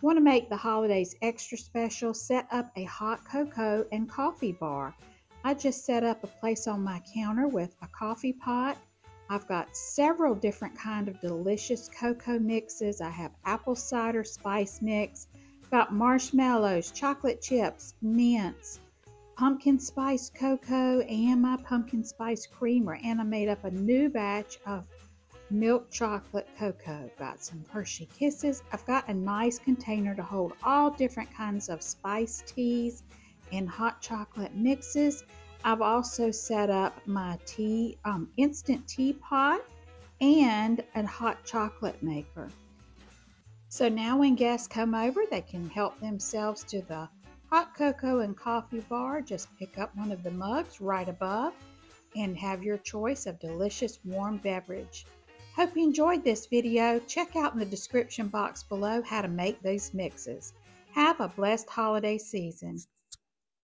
Want to make the holidays extra special? Set up a hot cocoa and coffee bar. I just set up a place on my counter with a coffee pot. I've got several different kind of delicious cocoa mixes. I have apple cider spice mix, got marshmallows, chocolate chips, mints, pumpkin spice cocoa, and my pumpkin spice creamer. And I made up a new batch of milk chocolate cocoa. Got some Hershey Kisses. I've got a nice container to hold all different kinds of spice teas and hot chocolate mixes. I've also set up my instant teapot and a hot chocolate maker. So now when guests come over, they can help themselves to the hot cocoa and coffee bar. Just pick up one of the mugs right above and have your choice of delicious warm beverage. Hope you enjoyed this video. Check out in the description box below how to make these mixes. Have a blessed holiday season.